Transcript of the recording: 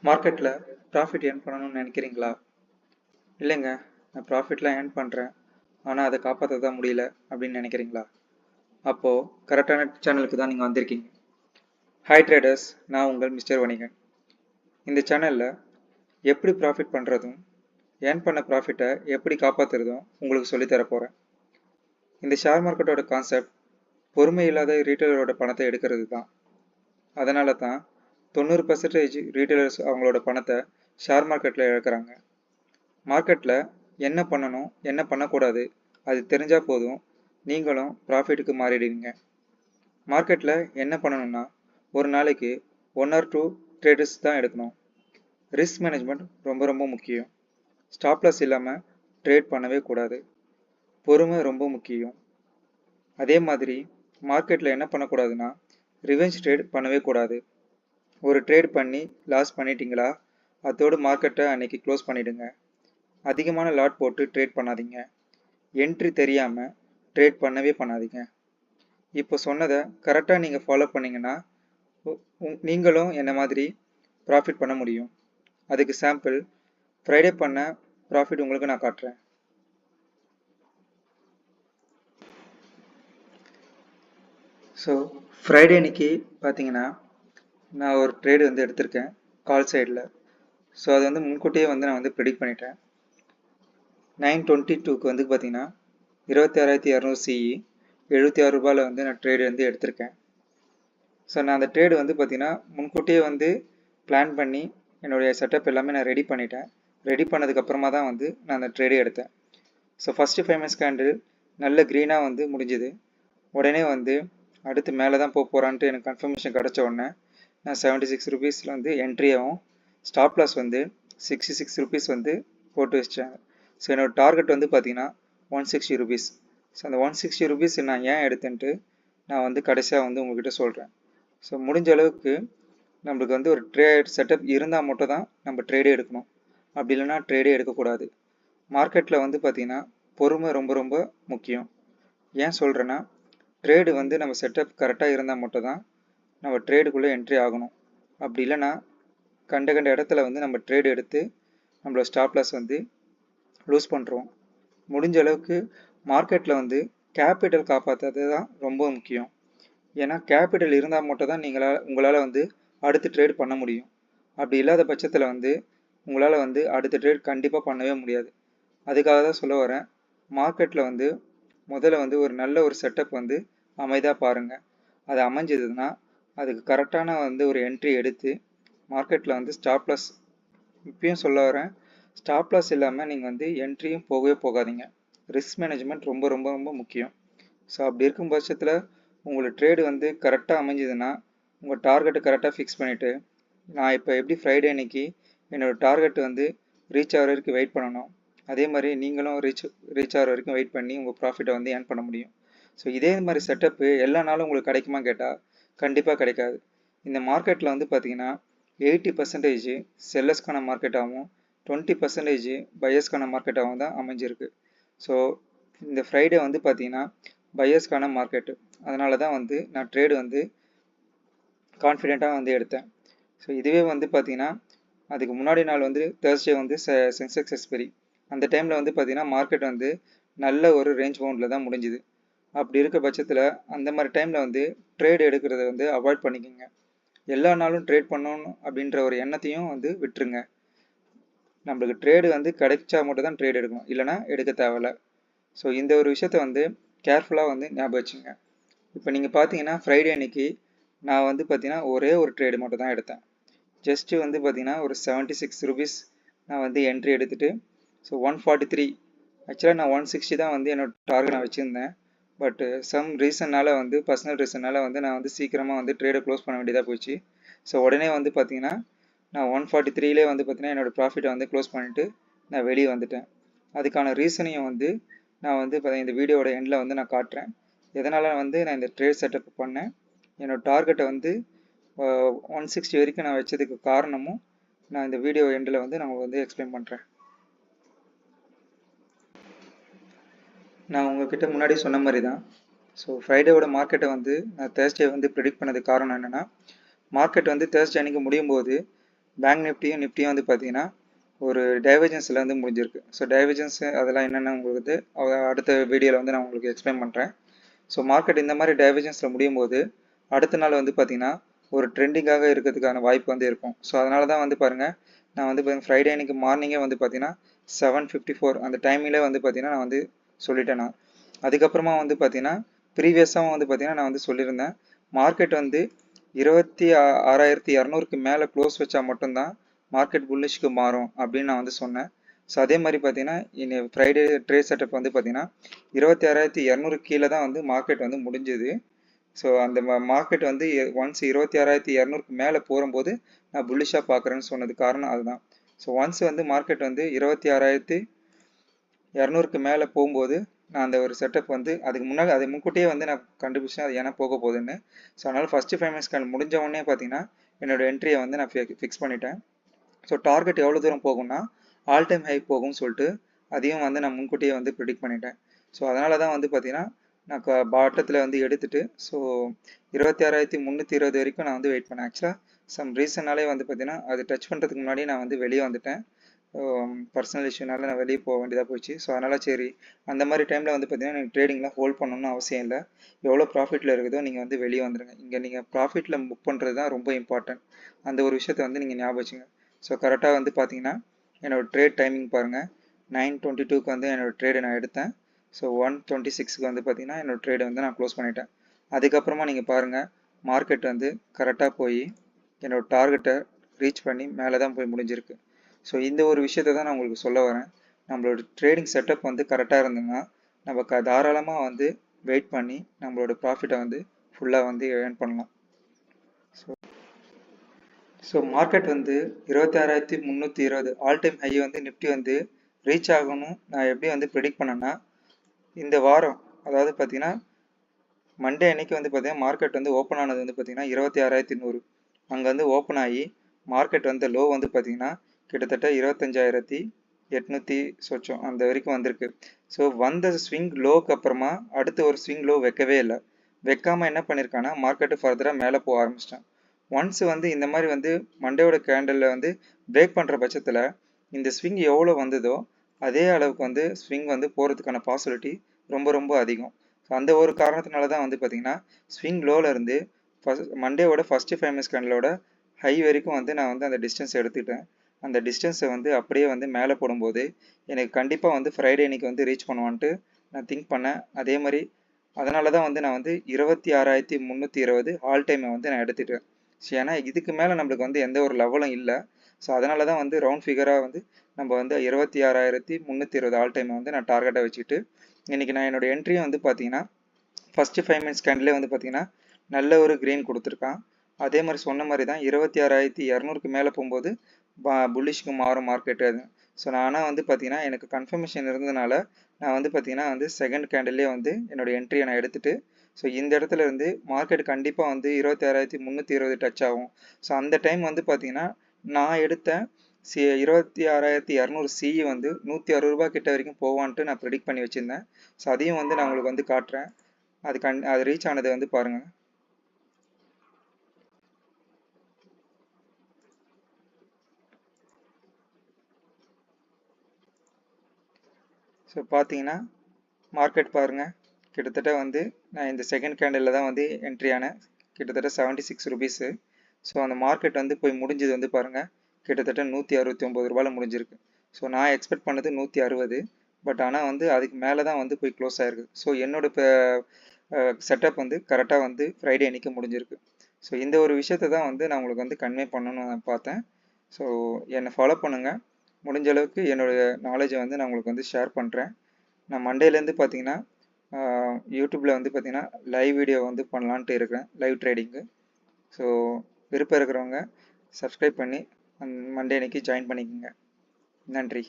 மார்க்கெட்டில் profit earn பண்ணணும்னு நினைக்கிறீங்களா? இல்லைங்க, நான் ப்ராஃபிட்லாம் ஏர்ன் பண்ணுறேன், ஆனால் அதை காப்பாற்ற தான் முடியல அப்படின்னு நினைக்கிறீங்களா? அப்போது கரெக்டான சேனலுக்கு தான் நீங்கள் வந்திருக்கீங்க. ஹாய் ட்ரேடர்ஸ், நான் உங்கள் மிஸ்டர் வணிகன். இந்த சேனலில் எப்படி ப்ராஃபிட் பண்ணுறதும் ஏர்ன் பண்ண ப்ராஃபிட்டை எப்படி காப்பாற்றுறதும் உங்களுக்கு சொல்லித்தர போகிறேன். இந்த ஷேர் மார்க்கெட்டோட கான்செப்ட் பொறுமை இல்லாத ரீட்டைலரோட பணத்தை எடுக்கிறது தான். அதனால தான் 90% ரீட்டைலர்ஸ் அவங்களோட பணத்தை ஷேர் மார்க்கெட்டில் இழக்கிறாங்க. மார்க்கெட்டில் என்ன பண்ணணும் என்ன பண்ணக்கூடாது அது தெரிஞ்சால் போதும், நீங்களும் ப்ராஃபிட்டுக்கு மாறிடுவீங்க. மார்க்கெட்டில் என்ன பண்ணணும்னா, ஒரு நாளைக்கு 1 or 2 ட்ரேடர்ஸ் தான் எடுக்கணும். ரிஸ்க் மேனேஜ்மெண்ட் ரொம்ப ரொம்ப முக்கியம். ஸ்டாப்லாஸ் இல்லாமல் ட்ரேட் பண்ணவே கூடாது. பொறுமை ரொம்ப முக்கியம். அதே மாதிரி மார்க்கெட்டில் என்ன பண்ணக்கூடாதுன்னா, ரிவெஞ்ச் ட்ரேட் பண்ணவே கூடாது. ஒரு ட்ரேட் பண்ணி லாஸ் பண்ணிட்டீங்களா, அதோடு மார்க்கெட்டை அன்னைக்கு க்ளோஸ் பண்ணிவிடுங்க. அதிகமான லாட் போட்டு ட்ரேட் பண்ணாதீங்க. என்ட்ரி தெரியாமல் ட்ரேட் பண்ணவே பண்ணாதீங்க. இப்போ சொன்னதை கரெக்டாக நீங்கள் ஃபாலோ பண்ணிங்கன்னா நீங்களும் என்ன மாதிரி ப்ராஃபிட் பண்ண முடியும். அதுக்கு சாம்பிள் ஃப்ரைடே பண்ண ப்ராஃபிட் உங்களுக்கு நான் காட்டுறேன். ஸோ ஃப்ரைடே அன்னைக்கு பார்த்தீங்கன்னா, நான் ஒரு ட்ரேடு எடுத்திருக்கேன் கால் சைடில். ஸோ அது முன்கூட்டியே நான் ப்ரெடிக்ட் பண்ணிட்டேன். 9:22க்கு பார்த்தீங்கன்னா 26,200 CE 76 ரூபாயில் நான் ட்ரேடு எடுத்திருக்கேன். ஸோ நான் அந்த ட்ரேடு பார்த்தீங்கன்னா முன்கூட்டியே பிளான் பண்ணி என்னுடைய செட்டப் எல்லாமே நான் ரெடி பண்ணிட்டேன். ரெடி பண்ணதுக்கப்புறமா தான் நான் அந்த ட்ரேடே எடுத்தேன். ஸோ ஃபஸ்ட்டு 5 minutes கேண்டில் நல்ல க்ரீனாக முடிஞ்சுது. உடனே அடுத்து மேலே தான் போக போகிறான்ட்டு எனக்கு கன்ஃபர்மேஷன் கிடச்ச உடனே நான் 76 ருபீஸில் என்ட்ரியாகவும் ஸ்டாப் லாஸ் 66 ருபீஸ் போட்டு வச்சிட்டேன். ஸோ என்னோடய டார்கெட் பார்த்தீங்கன்னா 160 ருபீஸ். ஸோ அந்த 160 ருபீஸ் நான் ஏன் எடுத்தேன்ட்டு நான் கடைசியாக உங்கள்கிட்ட சொல்கிறேன். ஸோ முடிஞ்ச அளவுக்கு நம்மளுக்கு ஒரு ட்ரேட் செட்டப் இருந்தால் மட்டும் தான் நம்ம ட்ரேடே எடுக்கணும். அப்படி இல்லைனா ட்ரேடே எடுக்கக்கூடாது. மார்க்கெட்டில் பார்த்தீங்கன்னா பொறுமை ரொம்ப ரொம்ப முக்கியம். ஏன் சொல்கிறேன்னா, ட்ரேடு நம்ம செட்டப் கரெக்டாக இருந்தால் மட்டும் தான் நம்ம ட்ரேடுக்குள்ளே என்ட்ரி ஆகணும். அப்படி இல்லைனா கண்ட இடத்துல நம்ம ட்ரேடு எடுத்து நம்மளோட ஸ்டாப் லாஸ் லூஸ் பண்ணுறோம். முடிஞ்ச அளவுக்கு மார்க்கெட்டில் கேபிட்டல் காப்பாற்றுறது தான் ரொம்ப முக்கியம். ஏன்னா கேபிட்டல் இருந்தால் மட்டும் தான் உங்களால் அடுத்த ட்ரேட் பண்ண முடியும். அப்படி இல்லாத பட்சத்தில் உங்களால் அடுத்த ட்ரேட் கண்டிப்பாக பண்ணவே முடியாது. அதுக்காக தான் சொல்ல வரேன், மார்க்கெட்டில் முதல்ல ஒரு நல்ல ஒரு செட்டப் அமைதியாக பாருங்கள். அது அமைஞ்சதுன்னா அதுக்கு கரெக்டான ஒரு என்ட்ரி எடுத்து மார்க்கெட்டில் ஸ்டாப் லாஸ், இப்பயும் சொல்ல வரேன், ஸ்டாப் லாஸ் இல்லாமல் நீங்கள் என்ட்ரியும் போகவே போகாதீங்க. ரிஸ்க் மேனேஜ்மெண்ட் ரொம்ப ரொம்ப ரொம்ப முக்கியம். ஸோ அப்படி இருக்கும் பட்சத்தில் உங்களுக்கு ட்ரேடு கரெக்டாக அமைஞ்சதுன்னா உங்கள் டார்கெட்டை கரெக்டாக ஃபிக்ஸ் பண்ணிவிட்டு, நான் இப்போ எப்படி ஃப்ரைடே அன்னைக்கு என்னோடய டார்கெட் ரீச் ஆகிற வரைக்கும் வெயிட் பண்ணணும், அதே மாதிரி நீங்களும் ரீச் ஆகிற வரைக்கும் வெயிட் பண்ணி உங்கள் ப்ராஃபிட்டை ஏர்ன் பண்ண முடியும். ஸோ இதே மாதிரி செட்டப்பு எல்லா நாளும் உங்களுக்கு கிடைக்குமா கேட்டால் கண்டிப்பாக கிடைக்காது. இந்த மார்க்கெட்டில் பார்த்தீங்கன்னா 80% செல்லர்ஸ்க்கான மார்க்கெட்டாகவும் 20% பையர்ஸ்க்கான மார்க்கெட்டாகவும் தான் அமைஞ்சிருக்கு. ஸோ இந்த ஃப்ரைடே பார்த்தீங்கன்னா பையர்ஸ்க்கான மார்க்கெட்டு. அதனால தான் நான் ட்ரேடு கான்ஃபிடெண்ட்டாக எடுத்தேன். ஸோ இதுவே பார்த்தீங்கன்னா அதுக்கு முன்னாடி நாள் தேர்ஸ்டே சென்செக்ஸ் எக்ஸ்பெரி. அந்த டைமில் பார்த்தீங்கன்னா மார்க்கெட் நல்ல ஒரு ரேஞ்ச் பவுண்டில் தான் முடிஞ்சுது. அப்படி இருக்க பட்சத்தில் அந்த மாதிரி டைமில் ட்ரேடு எடுக்கிறத அவாய்ட் பண்ணிக்கோங்க. எல்லா நாளும் ட்ரேட் பண்ணணும் அப்படின்ற ஒரு எண்ணத்தையும் விட்டுருங்க. நம்மளுக்கு ட்ரேடு கிடைச்சா மட்டும் தான் ட்ரேட் எடுக்கணும், இல்லைனா எடுக்க தேவையில்ல. ஸோ இந்த ஒரு விஷயத்த கேர்ஃபுல்லாக ஞாபகம் வச்சுங்க. இப்போ நீங்கள் பார்த்தீங்கன்னா ஃப்ரைடே அன்னைக்கு நான் பார்த்தீங்கன்னா ஒரே ஒரு ட்ரேடு மட்டும் தான் எடுத்தேன். ஜஸ்ட்டு பார்த்தீங்கன்னா ஒரு 76 ருபீஸ் நான் என்ட்ரி எடுத்துகிட்டு, ஸோ 143, ஆக்சுவலாக நான் 160 தான் என்னோடய டார்கெட் நான் வச்சுருந்தேன். பட் சம் ரீசன்னால் பர்சனல் ரீசன்னால் நான் சீக்கிரமாக ட்ரேடை க்ளோஸ் பண்ண வேண்டியதாக போச்சு. ஸோ உடனே பார்த்தீங்கன்னா நான் 143லே பார்த்தீங்கன்னா என்னோடய ப்ராஃபிட்டை க்ளோஸ் பண்ணிவிட்டு நான் வெளியே வந்துட்டேன். அதுக்கான ரீசனையும் நான் இந்த வீடியோட எண்டில் நான் காட்டுறேன். எதனால் நான் இந்த ட்ரேட் செட்டப் பண்ணேன், என்னோடய டார்கெட்டை 160 வரைக்கும் நான் வச்சதுக்கு காரணமும் நான் இந்த வீடியோ எண்டில் நான் உங்களுக்கு எக்ஸ்பிளைன் பண்ணுறேன். நான் உங்கள்கிட்ட முன்னாடி சொன்ன மாதிரி தான். ஸோ ஃப்ரைடேவோட மார்க்கெட்டை நான் தேர்ஸ்டே ப்ரெடிக்ட் பண்ணதுக்கு காரணம் என்னென்னா, மார்க்கெட் தேர்ஸ்டே அன்றைக்கி முடியும் போது பேங்க் நிஃப்டியும் நிஃப்டியும் வந்து பார்த்தீங்கன்னா ஒரு டைவர்ஜென்ஸில் வந்து முடிஞ்சிருக்கு. ஸோ டைவர்ஜென்ஸ் அதெல்லாம் என்னென்ன உங்களுக்கு வந்து அடுத்த வீடியோவில் வந்து நான் உங்களுக்கு எக்ஸ்பிளைன் பண்ணுறேன். ஸோ மார்க்கெட் இந்த மாதிரி டைவர்ஜென்ஸில் முடியும் போது அடுத்த நாள் வந்து பார்த்தீங்கன்னா ஒரு ட்ரெண்டிங்காக இருக்கிறதுக்கான வாய்ப்பு வந்து இருக்கும். ஸோ அதனால தான் வந்து பாருங்கள், நான் வந்து ஃப்ரைடே அன்றைக்கி மார்னிங்கே வந்து பார்த்தீங்கன்னா 7:54 அந்த டைமிலே வந்து பார்த்தீங்கன்னா நான் வந்து சொல்லிட்டேன். நான் அதுக்கப்புறமா வந்து பார்த்தீங்கன்னா ப்ரீவியஸாக வந்து பார்த்தீங்கன்னா நான் வந்து சொல்லியிருந்தேன், மார்க்கெட் வந்து 26,200க்கு மேலே க்ளோஸ் வச்சா மட்டும்தான் மார்க்கெட் புல்லிஷ்க்கு மாறும் அப்படின்னு நான் வந்து சொன்னேன். ஸோ அதே மாதிரி பார்த்தீங்கன்னா இன்னைக்கு ஃப்ரைடே ட்ரேட் செட்டப் வந்து பார்த்தீங்கன்னா 26,200 கீழே தான் வந்து மார்க்கெட் வந்து முடிஞ்சுது. ஸோ அந்த மார்க்கெட் வந்து ஒன்ஸ் 26,200க்கு மேலே போகும்போது நான் புல்லிஷாக பார்க்குறேன்னு சொன்னது காரணம் அதுதான். ஸோ ஒன்ஸ் வந்து மார்க்கெட் வந்து 26,200க்கு மேலே போகும்போது நான் அந்த ஒரு செட்டப் வந்து அதுக்கு முன்னாடி அது முன்கூட்டியே வந்து நான் கண்டுபிடிச்சேன் அது ஏன்னா போக போகுதுன்னு. ஸோ அதனால் ஃபஸ்ட்டு 5 மினிட்ஸ் கேண்டில் முடிஞ்ச உடனே பார்த்தீங்கன்னா என்னோடய என்ட்ரியை வந்து நான் ஃபிக்ஸ் பண்ணிட்டேன். ஸோ டார்கெட் எவ்வளோ தூரம் போகும்னா ஆல் டைம் ஹை போகும்னு சொல்லிட்டு அதையும் வந்து நான் முன்கூட்டியே வந்து ப்ரிடிக்ட் பண்ணிட்டேன். ஸோ அதனால தான் வந்து பார்த்தீங்கன்னா நான் பாட்டத்தில் வந்து எடுத்துகிட்டு ஸோ 26,320 வரைக்கும் நான் வந்து வெயிட் பண்ணேன். ஆக்சுவலாக சம் ரீசனாலே வந்து பார்த்தீங்கன்னா அது டச் பண்ணுறதுக்கு முன்னாடி நான் வந்து வெளியே வந்துட்டேன். பர்சனல் இஷ்யூனால நான் வெளியே போக வேண்டியதாக போச்சு. ஸோ அதனால் சரி அந்த மாதிரி டைமில் வந்து பார்த்தீங்கன்னா நீங்கள் ட்ரேடிங்லாம் ஹோல்ட் பண்ணணும்னு அவசியம் இல்லை. எவ்வளோ ப்ராஃபிட்டில் இருக்குதோ நீங்கள் வந்து வெளியே வந்துடுங்க. இங்கே நீங்கள் ப்ராஃபிட்டில் புக் பண்ணுறது தான் ரொம்ப இம்பார்ட்டன்ட். அந்த ஒரு விஷயத்தை வந்து நீங்கள் ஞாபகம் வச்சுங்க. ஸோ கரெக்டாக வந்து பார்த்தீங்கன்னா என்னோடய ட்ரேட் டைமிங் பாருங்கள், 9:22க்கு வந்து என்னோடய ட்ரேடை நான் எடுத்தேன். ஸோ 1:26க்கு வந்து பார்த்தீங்கன்னா என்னோடய ட்ரேடை வந்து நான் க்ளோஸ் பண்ணிட்டேன். அதுக்கப்புறமா நீங்கள் பாருங்கள், மார்க்கெட் வந்து கரெக்டாக போய் என்னோடய டார்கெட்டை ரீச் பண்ணி மேலே தான் போய் முடிஞ்சிருக்கு. ஸோ இந்த ஒரு விஷயத்தை தான் நான் உங்களுக்கு சொல்ல வரேன். நம்மளோட ட்ரேடிங் செட்டப் வந்து கரெக்டாக இருந்ததுன்னா நம்ம தாராளமாக வந்து வெயிட் பண்ணி நம்மளோட ப்ராஃபிட்டை வந்து ஃபுல்லாக வந்து ஏர்ன் பண்ணலாம். ஸோ மார்க்கெட் வந்து 26,320 ஆல் டைம் ஹை வந்து நிஃப்டி வந்து ரீச் ஆகணும். நான் எப்படி வந்து ப்ரெடிக்ட் பண்ணேன்னா, இந்த வாரம் அதாவது பார்த்தீங்கன்னா மண்டே அன்னைக்கு வந்து பார்த்தீங்கன்னா மார்க்கெட் வந்து ஓப்பன் ஆனது வந்து பார்த்தீங்கன்னா 26,100 அங்கே வந்து ஓப்பன் ஆகி மார்க்கெட் வந்து லோ வந்து பார்த்தீங்கன்னா கிட்டத்தட்ட 25,800 சொச்சம் அந்த வரைக்கும் வந்திருக்கு. ஸோ வந்த ஸ்விங் லோக்கு அப்புறமா அடுத்து ஒரு ஸ்விங் லோ வைக்கவே இல்லை. வைக்காமல் என்ன பண்ணியிருக்காங்கன்னா மார்க்கெட்டு ஃபர்தராக மேலே போக ஆரம்பிச்சிட்டேன். ஒன்ஸ் வந்து இந்த மாதிரி வந்து மண்டேயோட கேண்டலில் வந்து பிரேக் பண்ணுற பட்சத்தில் இந்த ஸ்விங் எவ்வளோ வந்ததோ அதே அளவுக்கு வந்து ஸ்விங் வந்து போகிறதுக்கான பாசிபிலிட்டி ரொம்ப ரொம்ப அதிகம். ஸோ அந்த ஒரு காரணத்தினால தான் வந்து பார்த்தீங்கன்னா ஸ்விங் லோவில் இருந்து மண்டேவோட ஃபஸ்ட்டு 5 மினிட்ஸ் கேண்டலோட ஹை வரைக்கும் வந்து நான் வந்து அந்த டிஸ்டன்ஸ் எடுத்துக்கிட்டேன். அந்த டிஸ்டன்ஸை வந்து அப்படியே வந்து மேலே போடும்போது எனக்கு கண்டிப்பாக வந்து ஃப்ரைடே அன்றைக்கி வந்து ரீச் பண்ணுவான்ட்டு நான் திங்க் பண்ணேன். அதே மாதிரி அதனால தான் வந்து நான் வந்து 26,320 ஆல் டைமை வந்து நான் எடுத்துட்டேன். ஸோ ஏன்னா இதுக்கு மேலே நம்மளுக்கு வந்து எந்த ஒரு லெவலும் இல்லை. ஸோ அதனால தான் வந்து ரவுண்ட் ஃபிகராக வந்து நம்ம வந்து 26,320 ஆல் டைமை வந்து நான் டார்கெட்டாக வச்சுட்டு இன்றைக்கி நான் என்னோடய என்ட்ரியும் வந்து பார்த்தீங்கன்னா ஃபஸ்ட்டு 5 மினிட்ஸ் கேண்டிலே வந்து பார்த்தீங்கன்னா நல்ல ஒரு க்ரீன் கொடுத்துருக்கான். அதே மாதிரி சொன்ன மாதிரி தான் 26,200க்கு மேலே போகும்போது புல்லிஷ்க்கு மாறும் மார்க்கெட்டு அது. ஸோ நானாக வந்து பார்த்தீங்கன்னா எனக்கு கன்ஃபர்மேஷன் இருந்ததுனால நான் வந்து பார்த்தீங்கன்னா வந்து செகண்ட் கேண்டிலே வந்து என்னோடய என்ட்ரியை நான் எடுத்துகிட்டு ஸோ இந்த இடத்துல இருந்து மார்க்கெட் கண்டிப்பாக வந்து 26,320 டச் ஆகும். ஸோ அந்த டைம் வந்து பார்த்தீங்கன்னா நான் எடுத்த 26,200 சிஇ வந்து 160 ரூபா கிட்ட வரைக்கும் போவான்ட்டு நான் ப்ரெடிக்ட் பண்ணி வச்சுருந்தேன். ஸோ அதையும் வந்து நான் உங்களுக்கு வந்து காட்டுறேன். அது ரீச் ஆனது வந்து பாருங்கள். ஸோ பார்த்தீங்கன்னா மார்க்கெட் பாருங்கள், கிட்டத்தட்ட வந்து நான் இந்த செகண்ட் கேண்டலில் தான் வந்து என்ட்ரி ஆனேன். கிட்டத்தட்ட 76 ருபீஸு. ஸோ அந்த மார்க்கெட் வந்து போய் முடிஞ்சது வந்து பாருங்கள் கிட்டத்தட்ட 169 ரூபாயில் முடிஞ்சிருக்கு. ஸோ நான் எக்ஸ்பெக்ட் பண்ணது 160, பட் ஆனால் வந்து அதுக்கு மேலே தான் வந்து போய் க்ளோஸ் ஆகிருக்கு. ஸோ என்னோட இப்போ செட்டப் வந்து கரெக்டாக வந்து ஃப்ரைடே அன்றைக்கி முடிஞ்சிருக்கு. ஸோ இந்த ஒரு விஷயத்தை தான் வந்து நான் உங்களுக்கு வந்து கன்வே பண்ணணும்னு பார்த்தேன். ஸோ என்னை ஃபாலோ பண்ணுங்கள். முடிஞ்ச அளவுக்கு என்னோடய நாலேஜை வந்து நான் உங்களுக்கு வந்து ஷேர் பண்ணுறேன். நான் மண்டேலேருந்து பார்த்தீங்கன்னா யூடியூப்பில் வந்து பார்த்தீங்கன்னா லைவ் வீடியோ வந்து பண்ணலான்ட்டு இருக்கிறேன், லைவ் ட்ரேடிங்கு. ஸோ விருப்பம் இருக்கிறவங்க சப்ஸ்கிரைப் பண்ணி மண்டே அன்னைக்கு ஜாயின் பண்ணிக்கோங்க. நன்றி.